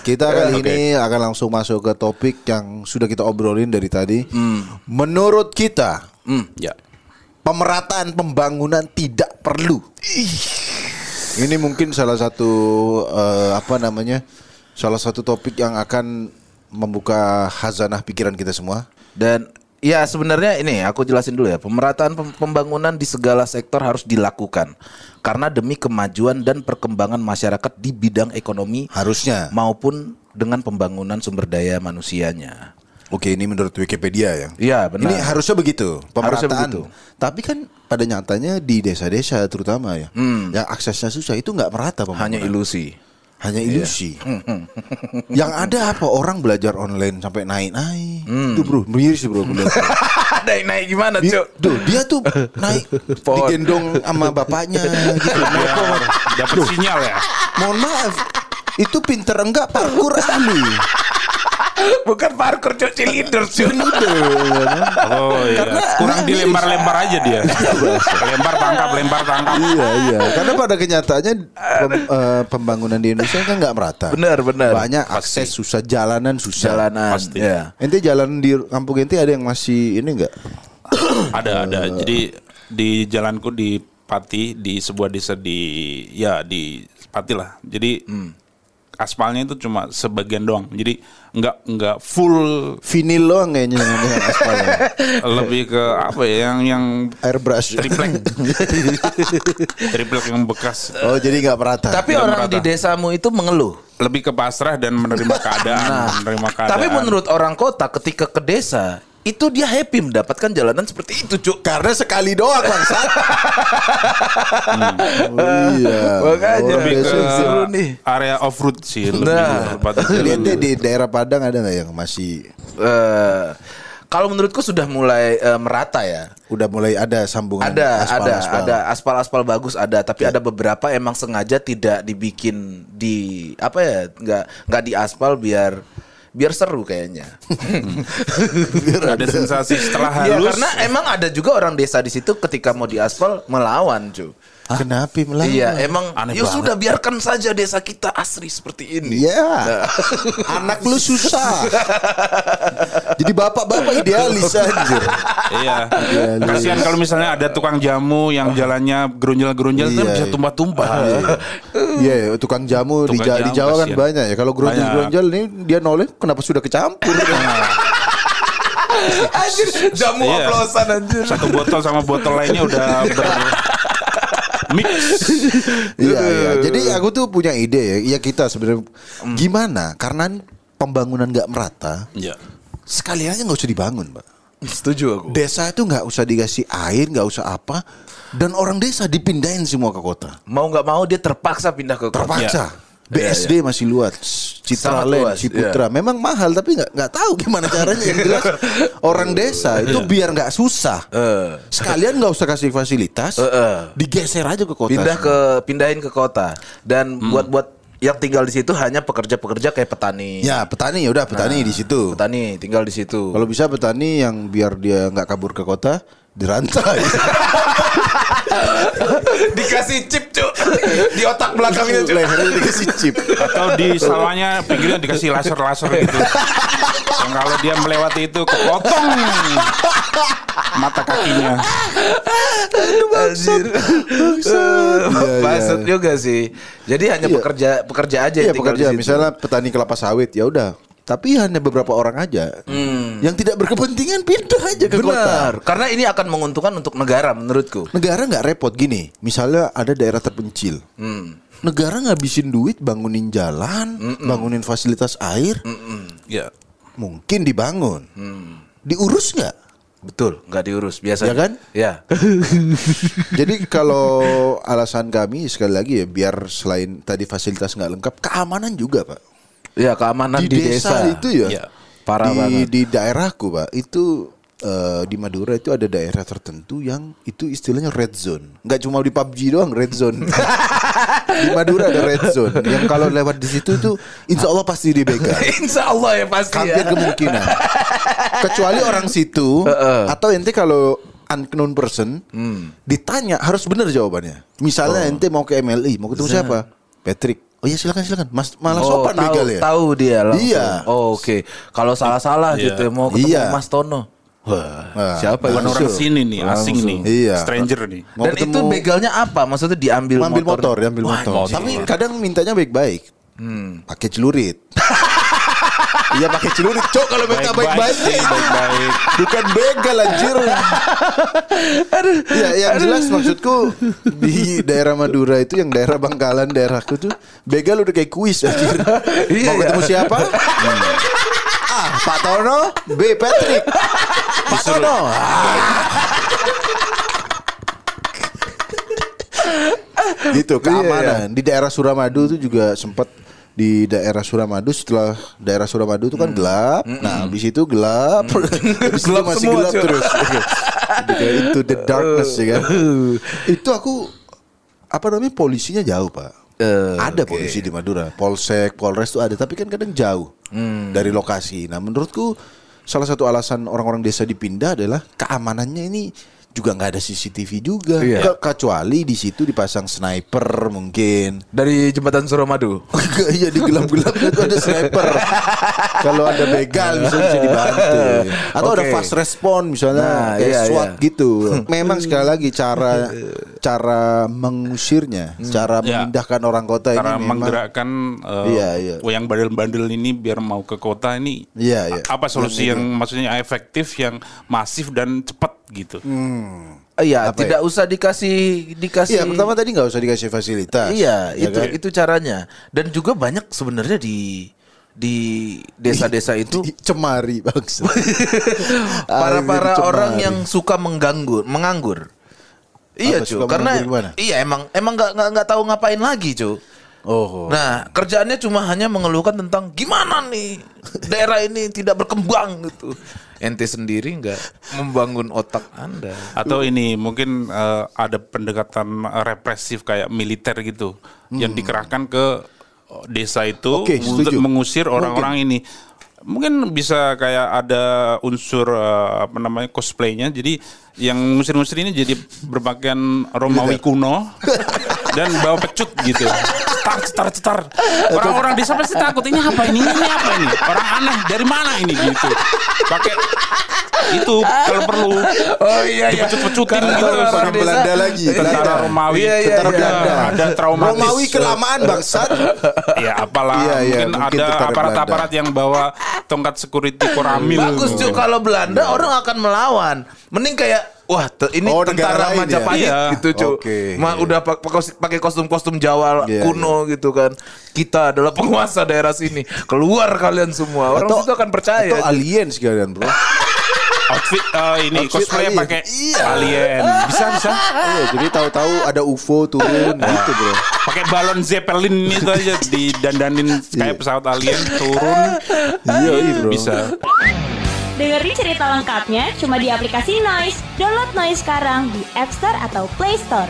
Kita kali ini akan langsung masuk ke topik yang sudah kita obrolin dari tadi. Menurut kita, Ya. pemerataan pembangunan tidak perlu. Ini mungkin salah satu salah satu topik yang akan membuka khazanah pikiran kita semua. Dan ya sebenarnya ini aku jelasin dulu ya. Pemerataan pembangunan di segala sektor harus dilakukan karena demi kemajuan dan perkembangan masyarakat di bidang ekonomi Harusnya. maupun dengan pembangunan sumber daya manusianya. Oke, ini menurut Wikipedia ya. Iya, benar. Ini harusnya begitu, Harusnya pemerataan. begitu. Tapi kan pada nyatanya di desa-desa terutama ya, yang aksesnya susah itu nggak merata pembangunan. Hanya ilusi. Hanya ilusi. Yang ada apa orang belajar online sampai naik-naik. Itu bro, miris bro. Naik gimana, Cuk? Dia tuh naik Pohon. digendong sama bapaknya gitu. Dapat sinyal ya. Mohon maaf, itu pinter enggak parkur ahli. Bukan parkur, Cuk, cheerleader, Cuk. Oh iya. Kurang dilempar-lempar aja dia. Lempar tangkap. Iya. Karena pada kenyataannya pembangunan di Indonesia kan nggak merata. Benar. Banyak akses susah, jalanan susah. Jalanan. Pasti. Ya. Ente jalan di kampung ente ada yang masih ini enggak? Ada. Jadi di jalanku di Pati, di sebuah desa di Pati lah. Jadi aspalnya itu cuma sebagian doang. Jadi enggak full, Vinil doang kayaknya yang aspalnya. lebih ke apa ya yang Airbrush. triplek yang bekas. Oh, jadi nggak merata. Tapi Tidak orang merata. di desamu itu mengeluh. Lebih ke pasrah dan menerima keadaan, Tapi menurut orang kota ketika ke desa itu dia happy mendapatkan jalanan seperti itu, Cuk. karena sekali doang bangsat. Iya. Makanya. Orang lebih ke desa seru nih. area off road sih. Nah. Jadi ente di daerah Padang ada nggak yang masih Kalau menurutku sudah mulai merata ya. udah mulai ada sambungan aspal? Ada aspal-aspal bagus ada, tapi ada beberapa emang sengaja tidak dibikin di apa ya, nggak di aspal biar seru kayaknya. Ada sensasi setelah Ya, halus. karena emang ada juga orang desa di situ ketika mau di aspal melawan, cu. Kenapa melawan? Iya, emang Aneh ya banget. sudah biarkan saja desa kita asri seperti ini. Iya. Anak lu susah. Jadi bapak-bapak idealis anjir. Iya. Kasihan kalau misalnya ada tukang jamu yang jalannya gerunjal-gerunjal kan Iya. bisa tumpah-tumpah. Iya, tukang jamu di Tukang di jamu, Jawa kan kasihan. banyak ya. Kalau geronjal-geronjal ini dia noleh kenapa sudah kecampur? Anjir, jamu Iya. oplosan anjir. Satu botol sama botol lainnya udah mix. Iya. Jadi aku tuh punya ide ya. Ya kita sebenarnya gimana? Karena pembangunan nggak merata. Iya. Sekalian aja nggak usah dibangun, Pak. Setuju aku. Desa itu nggak usah dikasih air, nggak usah apa. Dan orang desa dipindahin semua ke kota. Mau nggak mau dia terpaksa pindah ke kota. Terpaksa. BSD masih luas, Sangat Citraland, luas, Ciputra. Memang mahal tapi nggak tahu gimana caranya. Yang jelas orang desa itu biar nggak susah. Sekalian nggak usah kasih fasilitas, digeser aja ke kota. Pindahin ke kota. Dan buat yang tinggal di situ hanya pekerja-pekerja kayak petani. Ya petani ya udah petani di situ. Petani tinggal di situ. Kalau bisa petani yang biar dia nggak kabur ke kota dirantai. Dikasih chip, Cuk. Di otak belakangnya, Cuk. Lehernya dikasih chip. Atau di sawahnya pinggirnya dikasih laser-laser gitu. Yang kalau dia melewati itu kepotong mata kakinya. Anjir. Maksud juga sih. Jadi hanya Iya. pekerja aja Iya yang tinggal pekerja. di situ. Misalnya petani kelapa sawit ya udah. Tapi hanya beberapa orang aja yang tidak berkepentingan pindah aja ke kota. Benar. Karena ini akan menguntungkan untuk negara menurutku. Negara nggak repot gini. Misalnya ada daerah terpencil. Negara ngabisin duit bangunin jalan, bangunin fasilitas air, Ya. mungkin dibangun. Diurus nggak? Betul, nggak diurus biasanya. Ya kan? Ya. Jadi kalau alasan kami sekali lagi ya biar selain tadi fasilitas nggak lengkap, keamanan juga Pak. Ya, keamanan Di desa itu ya, Ya. Parah banget. di daerahku Pak itu di Madura itu ada daerah tertentu yang itu istilahnya red zone. Nggak cuma di PUBG doang red zone. Di Madura ada red zone yang kalau lewat di situ tuh insya Allah pasti dibegal. Insya Allah ya pasti Hampir ya. kemungkinan. Kecuali orang situ atau ente kalau unknown person ditanya harus benar jawabannya. Misalnya ente mau ke MLI, mau ketemu siapa? Patrick. Oh iya silakan. Mas malah sopan tahu, begal ya. Tahu dia langsung. Iya. Oh, oke. Kalau salah-salah Iya. gitu mau ketemu Iya. Mas Tono. Wah, Siapa Bukan itu? orang sini nih, asing nih, Iya. stranger nih. Mau Dan ketemu- itu begalnya apa? Maksudnya diambil Ambil motor, motornya? ambil Wah, motor. anjing. Tapi kadang mintanya baik-baik. Pakai celurit. Iya pakai celurit, Cok, kalau minta baik-baik. Baik-baik. Bukan begal anjir. Ya, yang jelas maksudku di daerah Madura itu yang daerah Bangkalan daerahku tuh begal udah kayak kuis anjir. Iya, Mau ketemu siapa? A. Pak Tono, B. Patrick. Pak Tono. Gitu keamanan. Di daerah Suramadu tuh juga sempat di daerah Suramadu, setelah daerah Suramadu itu kan gelap. Nah, habis itu gelap. Habis itu Gelap masih semua, gelap cuy. terus. Jadi kayak into the darkness ya kan. Itu aku apa namanya polisinya jauh, Pak. Ada polisi di Madura, Polsek, Polres tuh ada, tapi kan kadang jauh dari lokasi. Nah, menurutku salah satu alasan orang-orang desa dipindah adalah keamanannya ini juga nggak ada CCTV juga. Iya. Kecuali di situ dipasang sniper mungkin. Dari jembatan Suramadu. Iya di gelap-gelapnya tuh ada sniper. Kalau ada begal bisa dibantu. Atau ada Oke. fast respon misalnya Nah, kayak iya, SWAT iya. gitu. Memang sekali lagi cara mengusirnya, cara Ya. memindahkan orang kota Cara ini memang menggerakkan Iya. yang bandel-bandel ini biar mau ke kota ini. Iya, iya. Apa solusi yang maksudnya efektif, yang masif dan cepat gitu. Iya, Apa tidak usah dikasih. Iya, pertama tadi nggak usah dikasih fasilitas. Iya, Ya itu kan? itu caranya. Dan juga banyak sebenarnya di desa-desa itu Cemari bangsa. para Akhirnya dicemari. orang yang suka menganggur. Iya, Apa, cu. suka Karena menganggur gimana? iya emang nggak tahu ngapain lagi, cu. Oh. Nah, kerjaannya cuma hanya mengeluhkan tentang gimana nih daerah ini tidak berkembang gitu. Ente sendiri nggak membangun otak Anda. Atau ini mungkin ada pendekatan represif kayak militer gitu yang dikerahkan ke desa itu Oke, untuk setuju. mengusir orang-orang ini. Mungkin bisa kayak ada unsur apa namanya cosplaynya. Jadi yang ngusir-ngusir ini jadi berpakaian Romawi kuno dan bawa pecut gitu. Cetar. Orang-orang desa pasti takut, ini apa ini? Ini apa ini? Orang aneh dari mana ini gitu. Pakai itu kalau perlu. Oh iya iya. Dipecut-pecutin Karena gitu. orang Pakai desa- Belanda lagi. Tentara Romawi, Iya, iya, tentara iya. Belanda, ada traumatis. Romawi kelamaan bangsat. Ya apalah, Iya, iya, mungkin mungkin ada tentara aparat-aparat yang bawa tongkat security koramil. Bagus, cu. Kalau Belanda orang akan melawan. Mending kayak wah, ini Oh, negara tentara lain ya? Majapahit Iya. gitu, cu. Oke. Udah pakai kostum-kostum Jawa Iya, kuno gitu kan. Kita adalah penguasa daerah sini. Keluar kalian semua. Orang situ akan percaya. Atau alien sekalian, Bro. Outfit ini Outfit cosplay alien. pakai Iya. alien. Bisa. Iya, jadi tahu-tahu ada UFO turun gitu, Bro. Pakai balon Zeppelin itu aja didandanin kayak pesawat alien turun. Iya, Bro. Bisa. Dengerin cerita lengkapnya cuma di aplikasi Noise. Download Noise sekarang di App Store atau Play Store.